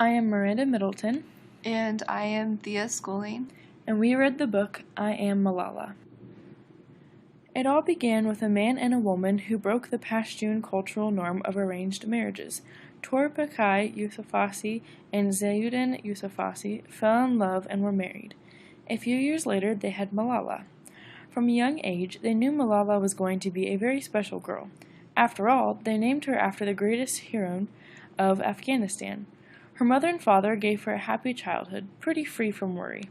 I am Miranda Middleton, And I am Thea Schooling. and we read the book I Am Malala. It all began with a man and a woman who broke the Pashtun cultural norm of arranged marriages. Torbakai Yousafzai and Zayuddin Yousafzai fell in love and were married. A few years later, they had Malala. From a young age, they knew Malala was going to be a very special girl. After all, they named her after the greatest hero of Afghanistan. Her mother and father gave her a happy childhood, pretty free from worry.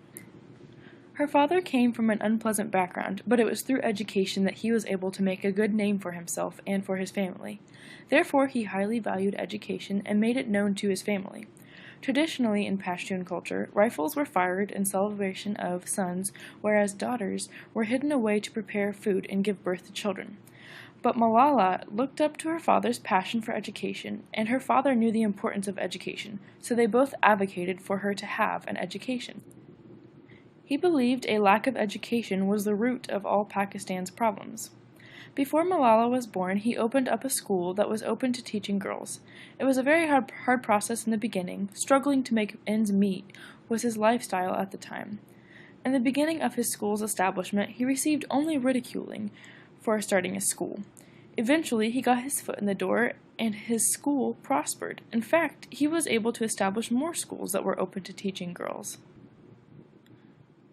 Her father came from an unpleasant background, but it was through education that he was able to make a good name for himself and for his family. Therefore, he highly valued education and made it known to his family. Traditionally, in Pashtun culture, rifles were fired in celebration of sons, whereas daughters were hidden away to prepare food and give birth to children. But Malala looked up to her father's passion for education, and her father knew the importance of education, so they both advocated for her to have an education. He believed a lack of education was the root of all Pakistan's problems. Before Malala was born, he opened up a school that was open to teaching girls. It was a very hard process in the beginning. Struggling to make ends meet was his lifestyle at the time. In the beginning of his school's establishment, he received only ridiculing for starting a school. Eventually, he got his foot in the door, and his school prospered. In fact, he was able to establish more schools that were open to teaching girls.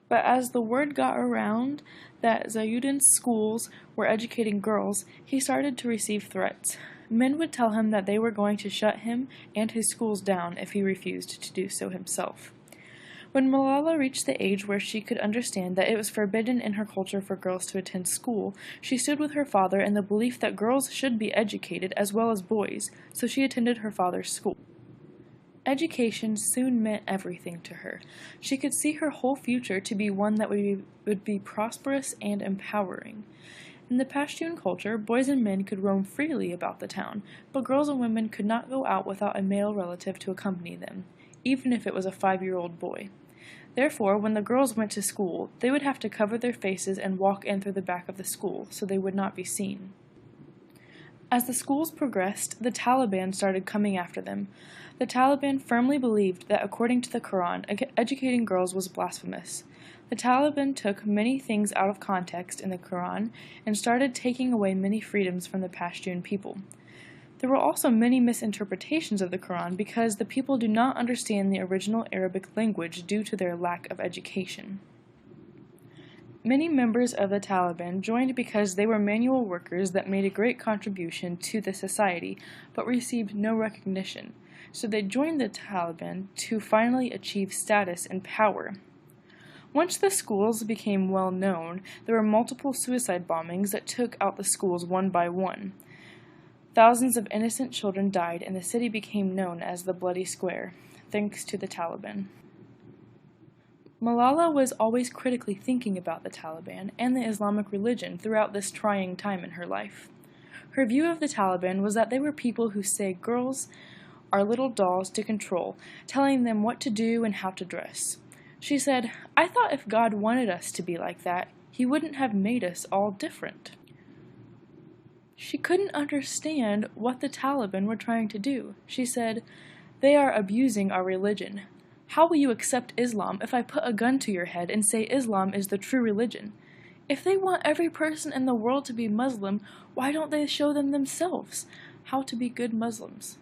But as the word got around that Zayuddin's schools were educating girls, he started to receive threats. Men would tell him that they were going to shut him and his schools down if he refused to do so himself. When Malala reached the age where she could understand that it was forbidden in her culture for girls to attend school, she stood with her father in the belief that girls should be educated as well as boys, so she attended her father's school. Education soon meant everything to her. She could see her whole future to be one that would be prosperous and empowering. In the Pashtun culture, boys and men could roam freely about the town, but girls and women could not go out without a male relative to accompany them, even if it was a 5-year-old boy. Therefore, when the girls went to school, they would have to cover their faces and walk in through the back of the school so they would not be seen. As the schools progressed, the Taliban started coming after them. The Taliban firmly believed that according to the Quran, educating girls was blasphemous. The Taliban took many things out of context in the Quran and started taking away many freedoms from the Pashtun people. There were also many misinterpretations of the Quran because the people do not understand the original Arabic language due to their lack of education. Many members of the Taliban joined because they were manual workers that made a great contribution to the society but received no recognition. So they joined the Taliban to finally achieve status and power. Once the schools became well known, there were multiple suicide bombings that took out the schools one by one. Thousands of innocent children died, and the city became known as the Bloody Square, thanks to the Taliban. Malala was always critically thinking about the Taliban and the Islamic religion throughout this trying time in her life. Her view of the Taliban was that they were people who say girls are little dolls to control, telling them what to do and how to dress. She said, "I thought if God wanted us to be like that, He wouldn't have made us all different." She couldn't understand what the Taliban were trying to do. She said, "They are abusing our religion. How will you accept Islam if I put a gun to your head and say Islam is the true religion? If they want every person in the world to be Muslim, why don't they show them themselves how to be good Muslims?"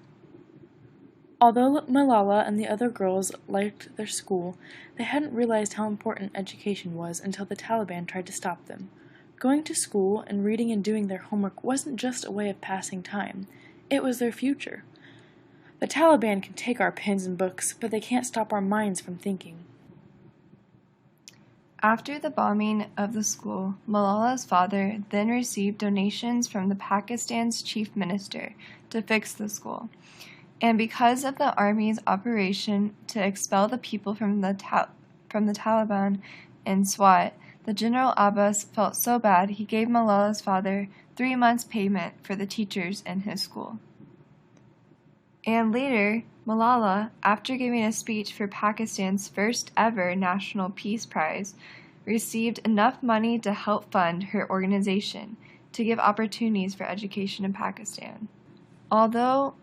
Although Malala and the other girls liked their school, they hadn't realized how important education was until the Taliban tried to stop them. Going to school and reading and doing their homework wasn't just a way of passing time. It was their future. The Taliban can take our pens and books, but they can't stop our minds from thinking. After the bombing of the school, Malala's father then received donations from the Pakistan's chief minister to fix the school. And because of the army's operation to expel the people from the Taliban in Swat, the General Abbas felt so bad he gave Malala's father 3 months' payment for the teachers in his school. And later, Malala, after giving a speech for Pakistan's first ever National Peace Prize, received enough money to help fund her organization to give opportunities for education in Pakistan. Although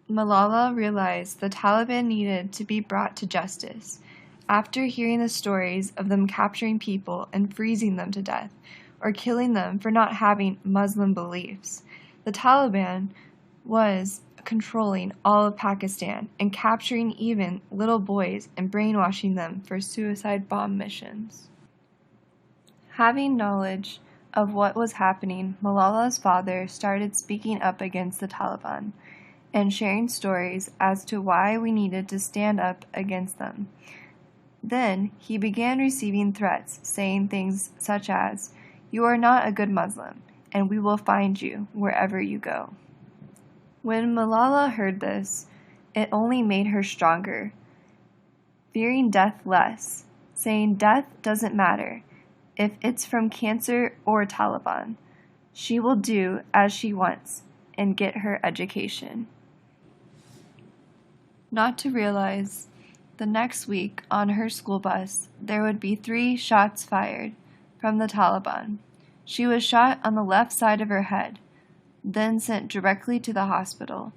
Malala realized the Taliban needed to be brought to justice. After hearing the stories of them capturing people and freezing them to death, or killing them for not having Muslim beliefs, the Taliban was controlling all of Pakistan and capturing even little boys and brainwashing them for suicide bomb missions. Having knowledge of what was happening, Malala's father started speaking up against the Taliban and sharing stories as to why we needed to stand up against them. Then he began receiving threats saying things such as, "You are not a good Muslim, and we will find you wherever you go." When Malala heard this, it only made her stronger, fearing death less, saying death doesn't matter if it's from cancer or Taliban. She will do as she wants and get her education. Not to realize, the next week on her school bus, there would be 3 shots fired from the Taliban. She was shot on the left side of her head, then sent directly to the hospital.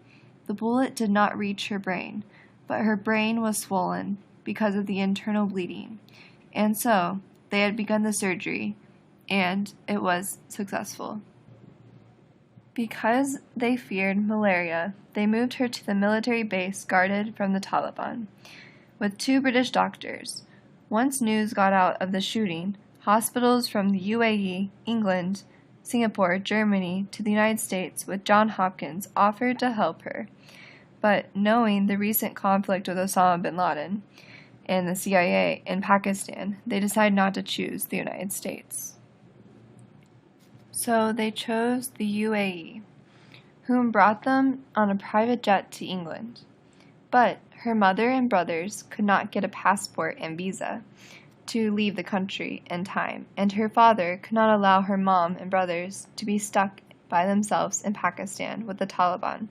The bullet did not reach her brain, but her brain was swollen because of the internal bleeding. And so, they had begun the surgery, and it was successful. Because they feared malaria, they moved her to the military base guarded from the Taliban, with 2 British doctors. Once news got out of the shooting, hospitals from the UAE, England, Singapore, Germany, to the United States with Johns Hopkins offered to help her. But knowing the recent conflict with Osama bin Laden and the CIA in Pakistan, they decided not to choose the United States. So they chose the UAE, whom brought them on a private jet to England. But her mother and brothers could not get a passport and visa to leave the country in time, and her father could not allow her mom and brothers to be stuck by themselves in Pakistan with the Taliban,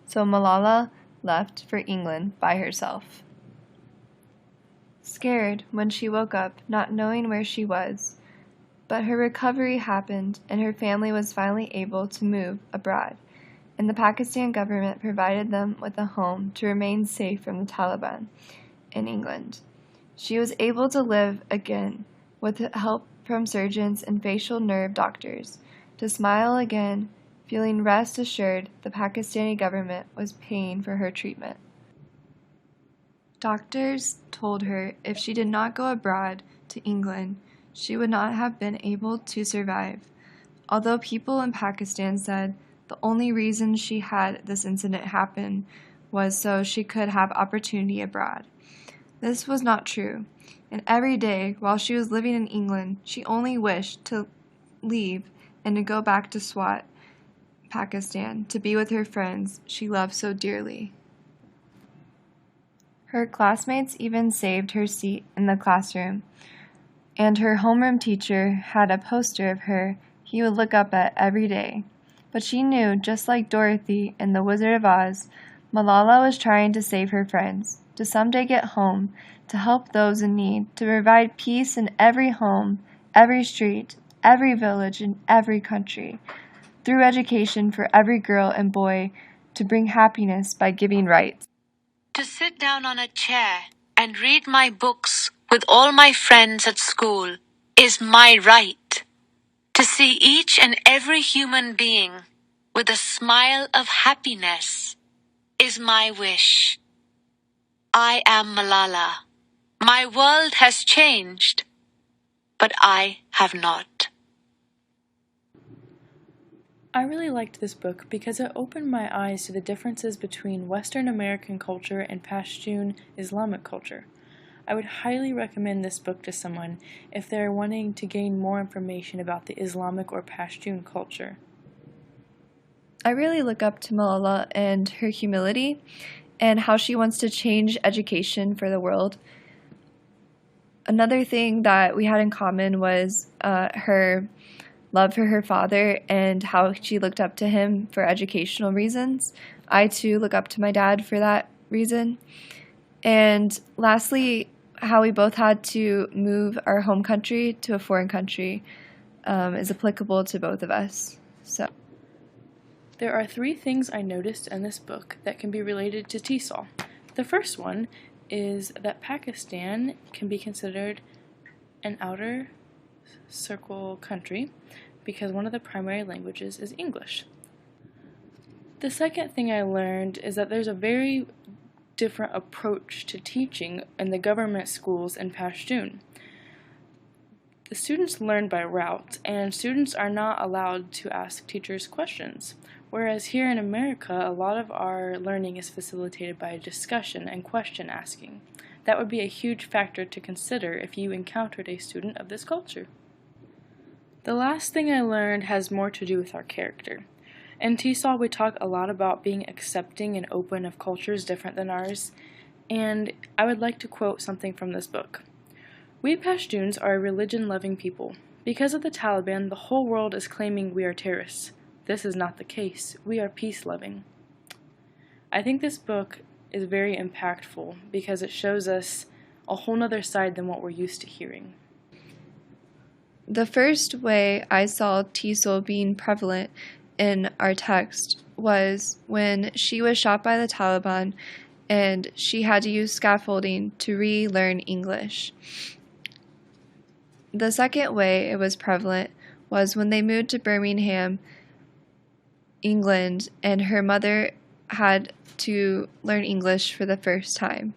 so Malala left for England by herself. Scared when she woke up, not knowing where she was, but her recovery happened and her family was finally able to move abroad, and the Pakistan government provided them with a home to remain safe from the Taliban in England. She was able to live again with help from surgeons and facial nerve doctors, to smile again, feeling rest assured the Pakistani government was paying for her treatment. Doctors told her if she did not go abroad to England, she would not have been able to survive, although people in Pakistan said the only reason she had this incident happen was so she could have opportunity abroad. This was not true, and every day while she was living in England, she only wished to leave and to go back to Swat, Pakistan, to be with her friends she loved so dearly. Her classmates even saved her seat in the classroom, and her homeroom teacher had a poster of her he would look up at every day. But she knew, just like Dorothy in The Wizard of Oz, Malala was trying to save her friends, to someday get home, to help those in need, to provide peace in every home, every street, every village, and every country, through education for every girl and boy, to bring happiness by giving rights. To sit down on a chair and read my books with all my friends at school is my right. To see each and every human being with a smile of happiness is my wish. I am Malala. My world has changed, but I have not. I really liked this book because it opened my eyes to the differences between Western American culture and Pashtun Islamic culture. I would highly recommend this book to someone if they are wanting to gain more information about the Islamic or Pashtun culture. I really look up to Malala and her humility and how she wants to change education for the world. Another thing that we had in common was her love for her father and how she looked up to him for educational reasons. I too look up to my dad for that reason. And lastly, how we both had to move our home country to a foreign country is applicable to both of us. So There are 3 things I noticed in this book that can be related to TESOL. The first one is that Pakistan can be considered an outer circle country because one of the primary languages is English. The second thing I learned is that there's a very different approach to teaching in the government schools in Pashtun. The students learn by rote, and students are not allowed to ask teachers questions, whereas here in America, a lot of our learning is facilitated by discussion and question asking. That would be a huge factor to consider if you encountered a student of this culture. The last thing I learned has more to do with our character. In TESOL, we talk a lot about being accepting and open of cultures different than ours, and I would like to quote something from this book. We Pashtuns are a religion-loving people. Because of the Taliban, the whole world is claiming we are terrorists. This is not the case. We are peace-loving. I think this book is very impactful because it shows us a whole nother side than what we're used to hearing. The first way I saw TESOL being prevalent in our text was when she was shot by the Taliban and she had to use scaffolding to relearn English. The second way it was prevalent was when they moved to Birmingham, England, and her mother had to learn English for the first time.